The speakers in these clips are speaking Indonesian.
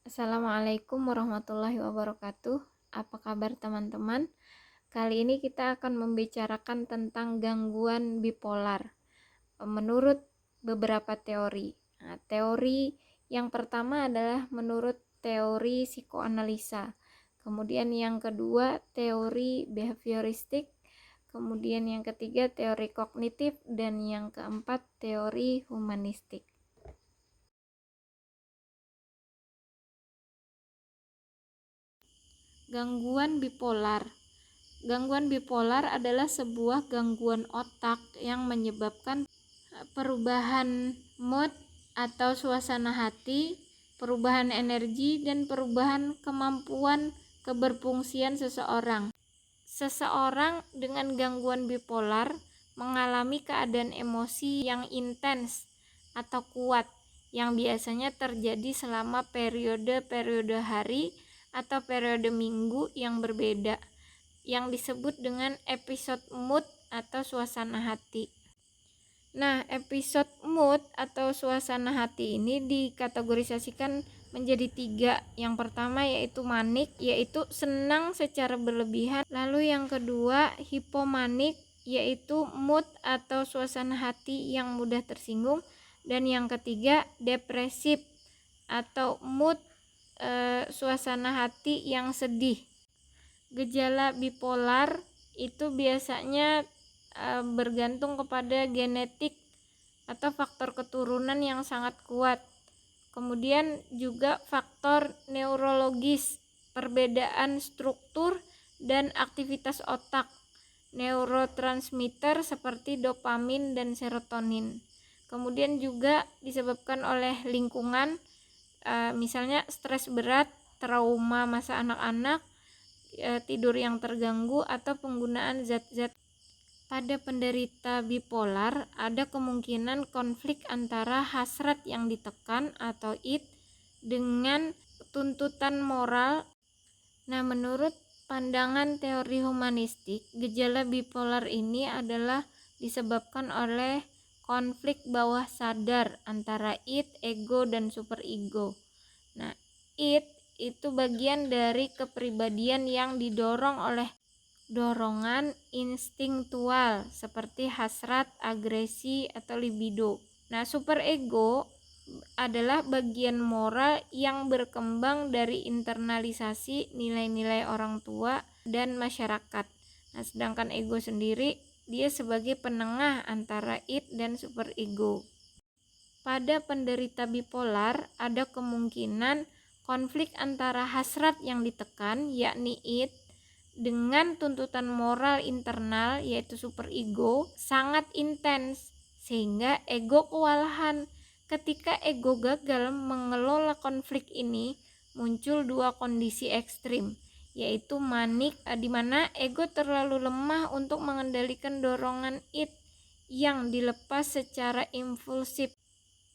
Assalamualaikum warahmatullahi wabarakatuh. Apa kabar teman-teman? Kali ini kita akan membicarakan tentang gangguan bipolar menurut beberapa teori. Teori yang pertama adalah menurut teori psikoanalisa. Kemudian yang kedua teori behavioristik. Kemudian yang ketiga teori kognitif dan yang keempat teori humanistik. Gangguan bipolar. Gangguan bipolar adalah sebuah gangguan otak yang menyebabkan perubahan mood atau suasana hati, perubahan energi, dan perubahan kemampuan keberfungsian seseorang. Seseorang dengan gangguan bipolar mengalami keadaan emosi yang intens atau kuat yang biasanya terjadi selama periode-periode hari atau periode minggu yang berbeda, yang disebut dengan episode mood atau suasana hati. Nah, episode mood atau suasana hati ini dikategorisasikan menjadi 3. Yang pertama yaitu manik, yaitu senang secara berlebihan. Lalu yang kedua hipomanik, yaitu mood atau suasana hati yang mudah tersinggung. Dan yang ketiga depresif atau mood suasana hati yang sedih. Gejala bipolar itu biasanya bergantung kepada genetik atau faktor keturunan yang sangat kuat. Kemudian juga faktor neurologis, perbedaan struktur dan aktivitas otak, neurotransmitter seperti dopamin dan serotonin. Kemudian juga disebabkan oleh lingkungan, misalnya stres berat, trauma masa anak-anak, tidur yang terganggu, atau penggunaan zat-zat. Pada penderita bipolar ada kemungkinan konflik antara hasrat yang ditekan atau id dengan tuntutan moral. Nah, menurut pandangan teori humanistik, gejala bipolar ini adalah disebabkan oleh konflik bawah sadar antara id, ego, dan superego. Nah, id itu bagian dari kepribadian yang didorong oleh dorongan instingtual seperti hasrat, agresi, atau libido. Nah, superego adalah bagian moral yang berkembang dari internalisasi nilai-nilai orang tua dan masyarakat. Nah, sedangkan ego sendiri dia sebagai penengah antara id dan superego. Pada penderita bipolar ada kemungkinan konflik antara hasrat yang ditekan yakni id dengan tuntutan moral internal yaitu superego sangat intens sehingga ego kewalahan. Ketika ego gagal mengelola konflik ini, muncul 2 kondisi ekstrim, yaitu manik di mana ego terlalu lemah untuk mengendalikan dorongan id yang dilepas secara impulsif.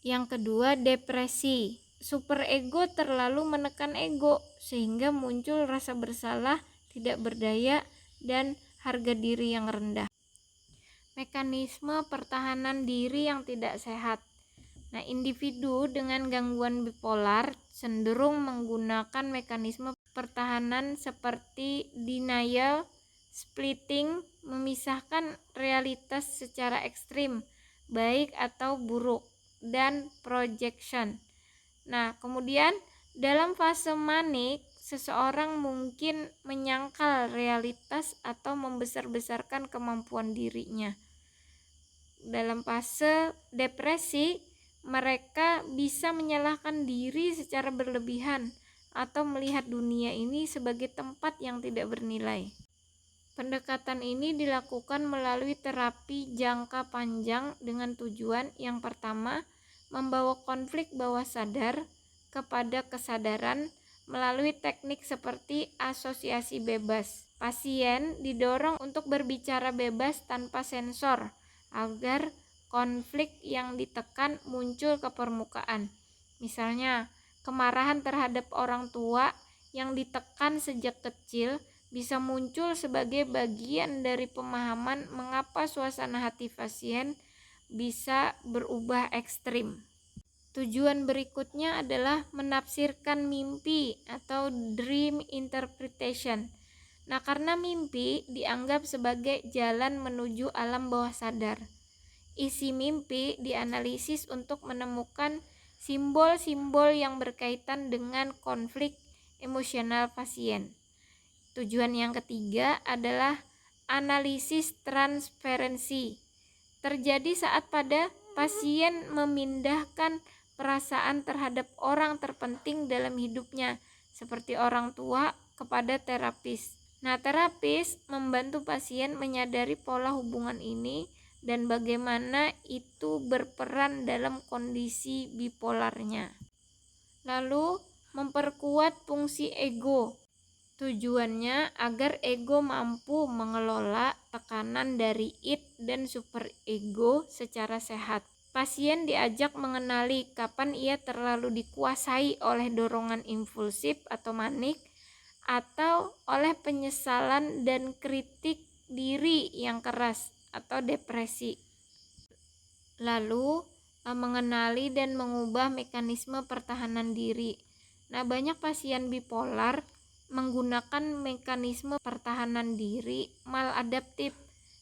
Yang kedua, depresi. Superego terlalu menekan ego sehingga muncul rasa bersalah, tidak berdaya, dan harga diri yang rendah. Mekanisme pertahanan diri yang tidak sehat. Nah, individu dengan gangguan bipolar cenderung menggunakan mekanisme pertahanan seperti denial, splitting, memisahkan realitas secara ekstrim, baik atau buruk, dan projection. Nah, kemudian dalam fase manik, seseorang mungkin menyangkal realitas atau membesar-besarkan kemampuan dirinya. Dalam fase depresi, mereka bisa menyalahkan diri secara berlebihan atau melihat dunia ini sebagai tempat yang tidak bernilai. Pendekatan ini dilakukan melalui terapi jangka panjang dengan tujuan yang pertama, membawa konflik bawah sadar kepada kesadaran melalui teknik seperti asosiasi bebas. Pasien didorong untuk berbicara bebas tanpa sensor agar konflik yang ditekan muncul ke permukaan. Misalnya, kemarahan terhadap orang tua yang ditekan sejak kecil bisa muncul sebagai bagian dari pemahaman mengapa suasana hati pasien bisa berubah ekstrim. Tujuan berikutnya adalah menafsirkan mimpi atau dream interpretation. Nah, karena mimpi dianggap sebagai jalan menuju alam bawah sadar. Isi mimpi dianalisis untuk menemukan simbol-simbol yang berkaitan dengan konflik emosional pasien. Tujuan yang ketiga adalah analisis transferensi. Terjadi saat pada pasien memindahkan perasaan terhadap orang terpenting dalam hidupnya, seperti orang tua, kepada terapis. Nah, terapis membantu pasien menyadari pola hubungan ini dan bagaimana itu berperan dalam kondisi bipolarnya. Lalu, memperkuat fungsi ego. Tujuannya agar ego mampu mengelola tekanan dari id dan superego secara sehat. Pasien diajak mengenali kapan ia terlalu dikuasai oleh dorongan impulsif atau manik, atau oleh penyesalan dan kritik diri yang keras atau depresi. Lalu, mengenali dan mengubah mekanisme pertahanan diri. Nah, banyak pasien bipolar menggunakan mekanisme pertahanan diri maladaptif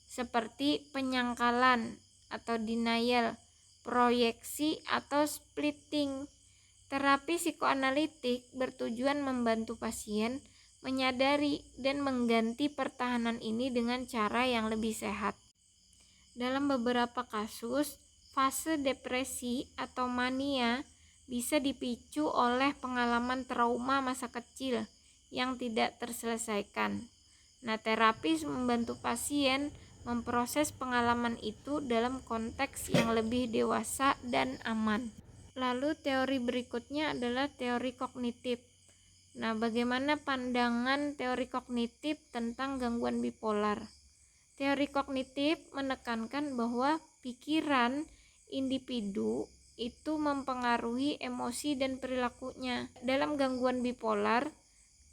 seperti penyangkalan atau denial, proyeksi atau splitting. Terapi psikoanalitik bertujuan membantu pasien menyadari dan mengganti pertahanan ini dengan cara yang lebih sehat. Dalam beberapa kasus, fase depresi atau mania bisa dipicu oleh pengalaman trauma masa kecil yang tidak terselesaikan. Nah, terapis membantu pasien memproses pengalaman itu dalam konteks yang lebih dewasa dan aman. Lalu teori berikutnya adalah teori kognitif. Nah, bagaimana pandangan teori kognitif tentang gangguan bipolar? Teori kognitif menekankan bahwa pikiran individu itu mempengaruhi emosi dan perilakunya. Dalam gangguan bipolar,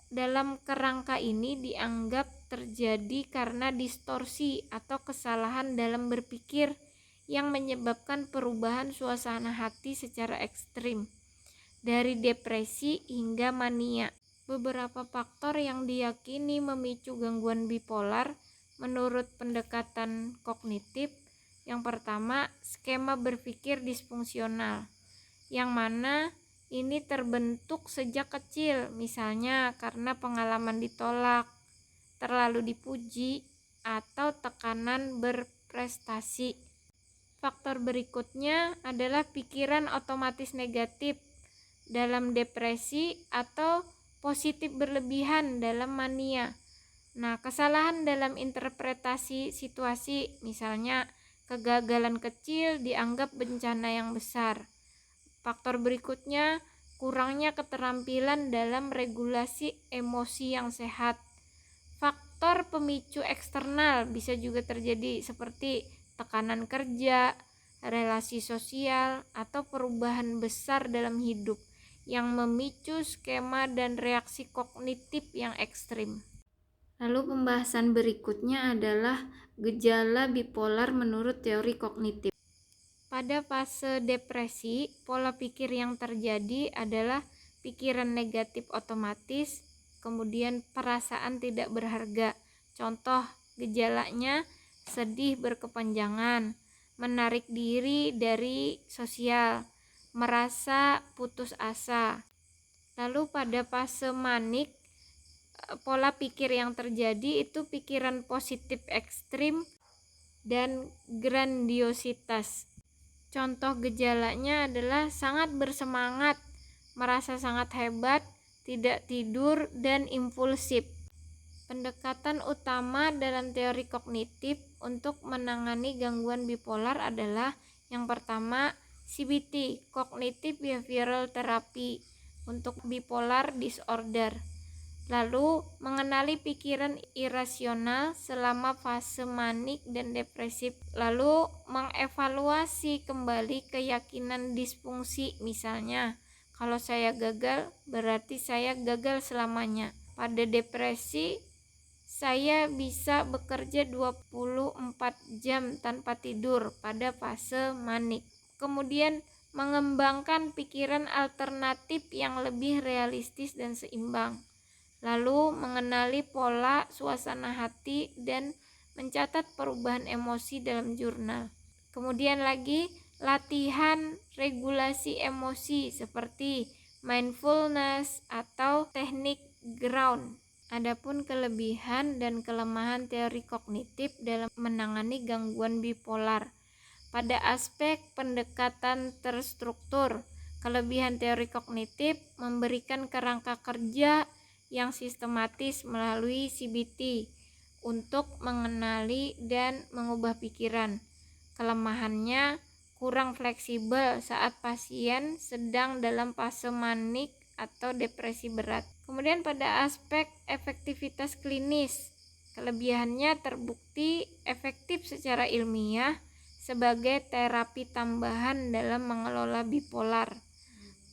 dalam kerangka ini dianggap terjadi karena distorsi atau kesalahan dalam berpikir yang menyebabkan perubahan suasana hati secara ekstrim, dari depresi hingga mania. Beberapa faktor yang diyakini memicu gangguan bipolar menurut pendekatan kognitif. Yang pertama, skema berpikir disfungsional, yang mana ini terbentuk sejak kecil, misalnya karena pengalaman ditolak, terlalu dipuji, atau tekanan berprestasi. Faktor berikutnya adalah pikiran otomatis negatif dalam depresi atau positif berlebihan dalam mania. Nah, kesalahan dalam interpretasi situasi, misalnya kegagalan kecil dianggap bencana yang besar. Faktor berikutnya, kurangnya keterampilan dalam regulasi emosi yang sehat. Faktor pemicu eksternal bisa juga terjadi seperti tekanan kerja, relasi sosial, atau perubahan besar dalam hidup yang memicu skema dan reaksi kognitif yang ekstrim. Lalu pembahasan berikutnya adalah gejala bipolar menurut teori kognitif. Pada fase depresi, pola pikir yang terjadi adalah pikiran negatif otomatis, kemudian perasaan tidak berharga. Contoh gejalanya sedih berkepanjangan, menarik diri dari sosial, merasa putus asa. Lalu pada fase manik, pola pikir yang terjadi itu pikiran positif ekstrim dan grandiositas. Contoh gejalanya adalah sangat bersemangat, merasa sangat hebat, tidak tidur, dan impulsif. Pendekatan utama dalam teori kognitif untuk menangani gangguan bipolar adalah yang pertama, CBT, Cognitive Behavioral Therapy, untuk bipolar disorder. Lalu, mengenali pikiran irasional selama fase manik dan depresif. Lalu, mengevaluasi kembali keyakinan disfungsi, misalnya, kalau saya gagal, berarti saya gagal selamanya. Pada depresi, saya bisa bekerja 24 jam tanpa tidur pada fase manik. Kemudian, mengembangkan pikiran alternatif yang lebih realistis dan seimbang, lalu mengenali pola suasana hati dan mencatat perubahan emosi dalam jurnal. Kemudian lagi latihan regulasi emosi seperti mindfulness atau teknik ground. Adapun kelebihan dan kelemahan teori kognitif dalam menangani gangguan bipolar. Pada aspek pendekatan terstruktur, kelebihan teori kognitif memberikan kerangka kerja yang sistematis melalui CBT untuk mengenali dan mengubah pikiran. Kelemahannya kurang fleksibel saat pasien sedang dalam fase manik atau depresi berat. Kemudian pada aspek efektivitas klinis, kelebihannya terbukti efektif secara ilmiah sebagai terapi tambahan dalam mengelola bipolar.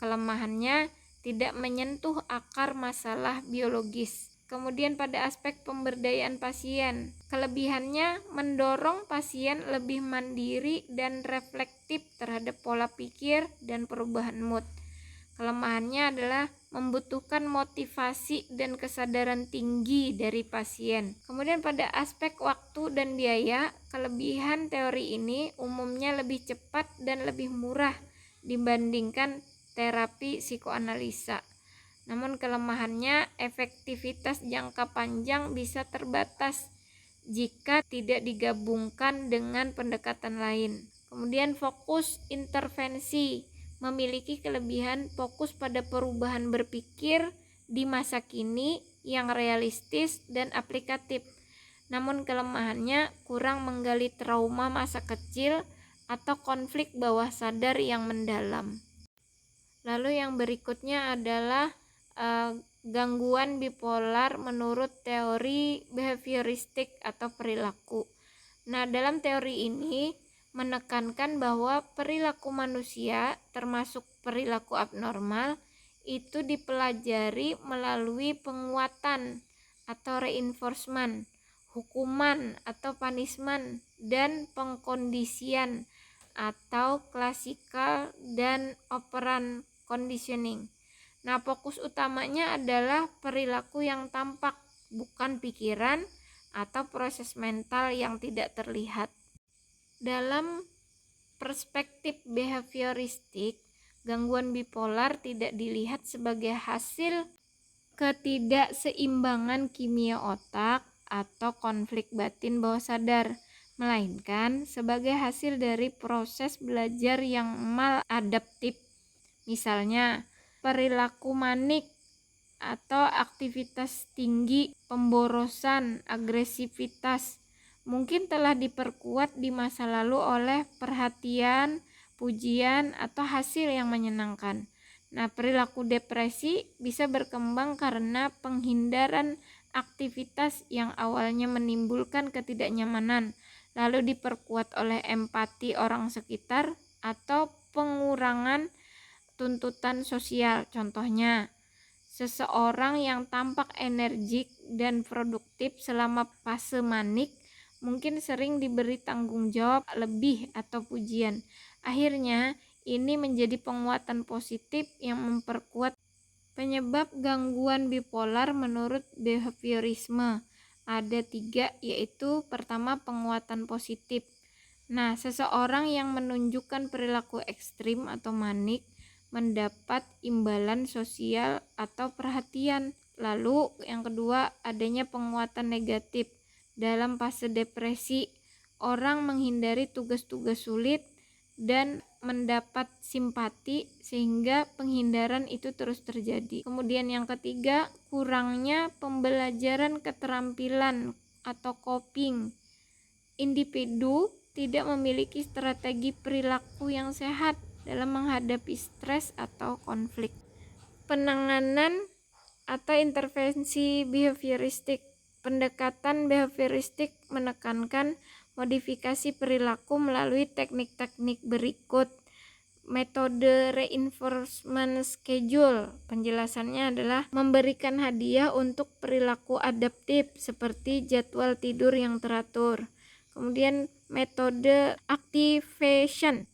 Kelemahannya tidak menyentuh akar masalah biologis. Kemudian pada aspek pemberdayaan pasien, kelebihannya mendorong pasien lebih mandiri dan reflektif terhadap pola pikir dan perubahan mood. Kelemahannya adalah membutuhkan motivasi dan kesadaran tinggi dari pasien. Kemudian pada aspek waktu dan biaya, kelebihan teori ini umumnya lebih cepat dan lebih murah dibandingkan terapi psikoanalisa. Namun kelemahannya efektivitas jangka panjang bisa terbatas jika tidak digabungkan dengan pendekatan lain. Kemudian fokus intervensi memiliki kelebihan fokus pada perubahan berpikir di masa kini yang realistis dan aplikatif. Namun kelemahannya kurang menggali trauma masa kecil atau konflik bawah sadar yang mendalam. Lalu yang berikutnya adalah gangguan bipolar menurut teori behavioristik atau perilaku. Nah, dalam teori ini menekankan bahwa perilaku manusia termasuk perilaku abnormal itu dipelajari melalui penguatan atau reinforcement, hukuman atau punishment, dan pengkondisian atau classical dan operant conditioning. Nah, fokus utamanya adalah perilaku yang tampak, bukan pikiran atau proses mental yang tidak terlihat. Dalam perspektif behavioristik, gangguan bipolar tidak dilihat sebagai hasil ketidakseimbangan kimia otak atau konflik batin bawah sadar, melainkan sebagai hasil dari proses belajar yang maladaptif. Misalnya, perilaku manik atau aktivitas tinggi, pemborosan, agresivitas mungkin telah diperkuat di masa lalu oleh perhatian, pujian, atau hasil yang menyenangkan. Nah, perilaku depresi bisa berkembang karena penghindaran aktivitas yang awalnya menimbulkan ketidaknyamanan, lalu diperkuat oleh empati orang sekitar atau pengurangan tuntutan sosial. Contohnya, seseorang yang tampak energik dan produktif selama fase manik mungkin sering diberi tanggung jawab lebih atau pujian. Akhirnya, ini menjadi penguatan positif yang memperkuat penyebab gangguan bipolar menurut behaviorisme. Ada 3, yaitu pertama penguatan positif. Nah, seseorang yang menunjukkan perilaku ekstrim atau manik mendapat imbalan sosial atau perhatian. Lalu yang kedua, adanya penguatan negatif. Dalam fase depresi, orang menghindari tugas-tugas sulit dan mendapat simpati sehingga penghindaran itu terus terjadi. Kemudian yang ketiga, kurangnya pembelajaran keterampilan atau coping. Individu tidak memiliki strategi perilaku yang sehat dalam menghadapi stres atau konflik. Penanganan atau intervensi behavioristik. Pendekatan behavioristik menekankan modifikasi perilaku melalui teknik-teknik berikut. Metode reinforcement schedule, penjelasannya adalah memberikan hadiah untuk perilaku adaptif seperti jadwal tidur yang teratur. Kemudian metode activation,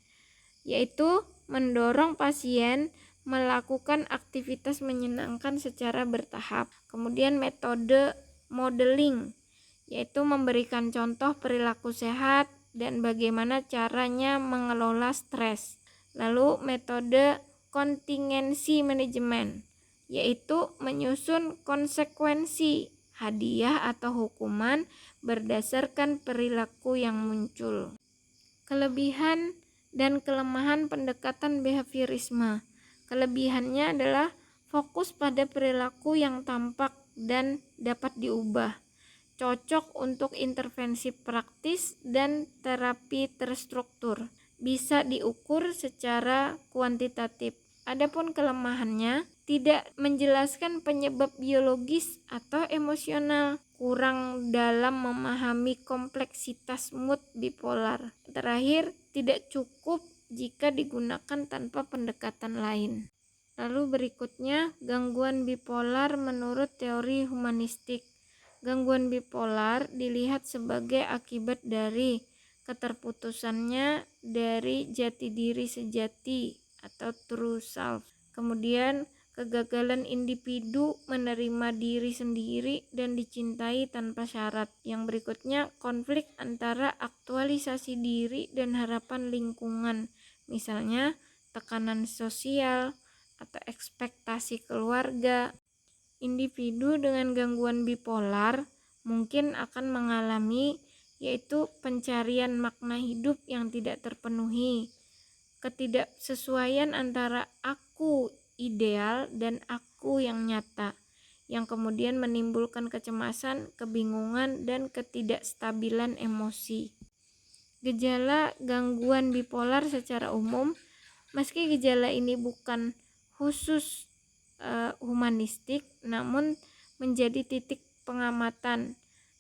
yaitu mendorong pasien melakukan aktivitas menyenangkan secara bertahap. Kemudian metode modeling, yaitu memberikan contoh perilaku sehat dan bagaimana caranya mengelola stres. Lalu metode kontingensi manajemen, yaitu menyusun konsekuensi hadiah atau hukuman berdasarkan perilaku yang muncul. Kelebihan dan kelemahan pendekatan behaviorisme. Kelebihannya adalah fokus pada perilaku yang tampak dan dapat diubah, cocok untuk intervensi praktis dan terapi terstruktur, bisa diukur secara kuantitatif. Adapun kelemahannya, tidak menjelaskan penyebab biologis atau emosional, kurang dalam memahami kompleksitas mood bipolar. Terakhir, tidak cukup jika digunakan tanpa pendekatan lain. Lalu berikutnya, gangguan bipolar menurut teori humanistik. Gangguan bipolar dilihat sebagai akibat dari keterputusannya dari jati diri sejati atau true self. Kemudian kegagalan individu menerima diri sendiri dan dicintai tanpa syarat. Yang berikutnya, konflik antara aktualisasi diri dan harapan lingkungan, misalnya tekanan sosial atau ekspektasi keluarga. Individu dengan gangguan bipolar mungkin akan mengalami yaitu pencarian makna hidup yang tidak terpenuhi, ketidaksesuaian antara aku ideal dan aku yang nyata, yang kemudian menimbulkan kecemasan, kebingungan, dan ketidakstabilan emosi. Gejala gangguan bipolar secara umum, meski gejala ini bukan khusus humanistik, namun menjadi titik pengamatan.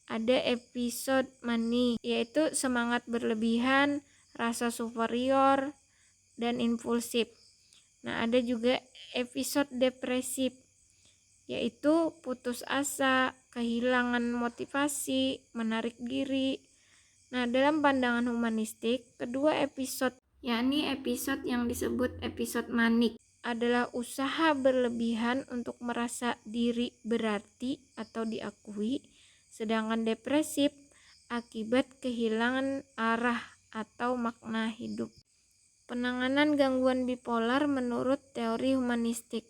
Ada episode mani, yaitu semangat berlebihan, rasa superior, dan impulsif. Nah, ada juga episode depresif, yaitu putus asa, kehilangan motivasi, menarik diri. Nah, dalam pandangan humanistik, kedua episode, yakni episode yang disebut episode manik, adalah usaha berlebihan untuk merasa diri berarti atau diakui, sedangkan depresif akibat kehilangan arah atau makna hidup. Penanganan gangguan bipolar menurut teori humanistik.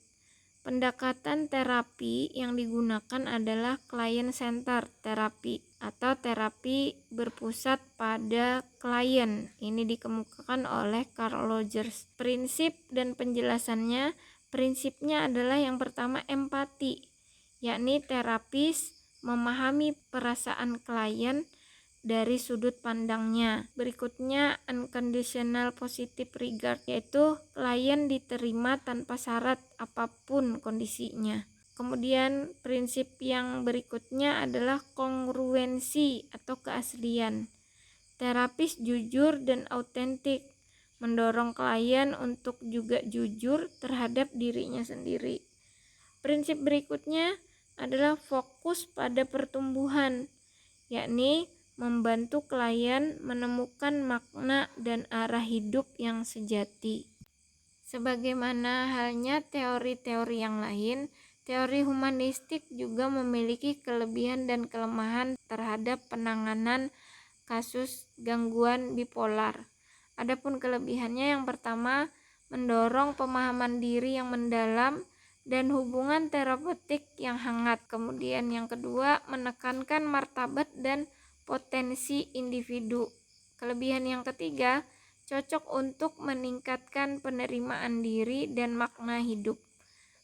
Pendekatan terapi yang digunakan adalah client-centered terapi atau terapi berpusat pada klien. Ini dikemukakan oleh Carl Rogers. Prinsip dan penjelasannya, prinsipnya adalah yang pertama empati, yakni terapis memahami perasaan klien dari sudut pandangnya. Berikutnya unconditional positive regard, yaitu klien diterima tanpa syarat apapun kondisinya. Kemudian prinsip yang berikutnya adalah kongruensi atau keaslian. Terapis jujur dan autentik, mendorong klien untuk juga jujur terhadap dirinya sendiri. Prinsip berikutnya adalah fokus pada pertumbuhan, yakni membantu klien menemukan makna dan arah hidup yang sejati. Sebagaimana halnya teori-teori yang lain, teori humanistik juga memiliki kelebihan dan kelemahan terhadap penanganan kasus gangguan bipolar. Adapun kelebihannya, yang pertama, mendorong pemahaman diri yang mendalam dan hubungan terapeutik yang hangat. Kemudian yang kedua, menekankan martabat dan potensi individu. Kelebihan yang ketiga, cocok untuk meningkatkan penerimaan diri dan makna hidup.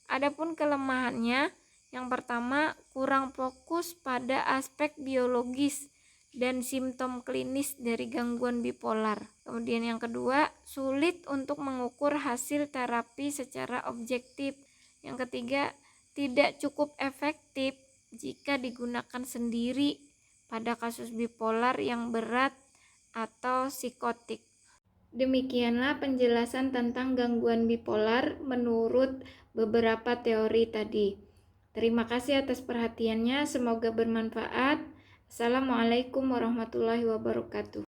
Adapun kelemahannya, yang pertama, kurang fokus pada aspek biologis dan simptom klinis dari gangguan bipolar. Kemudian yang kedua, sulit untuk mengukur hasil terapi secara objektif. Yang ketiga, tidak cukup efektif jika digunakan sendiri pada kasus bipolar yang berat atau psikotik. Demikianlah penjelasan tentang gangguan bipolar menurut beberapa teori tadi. Terima kasih atas perhatiannya, semoga bermanfaat. Assalamualaikum warahmatullahi wabarakatuh.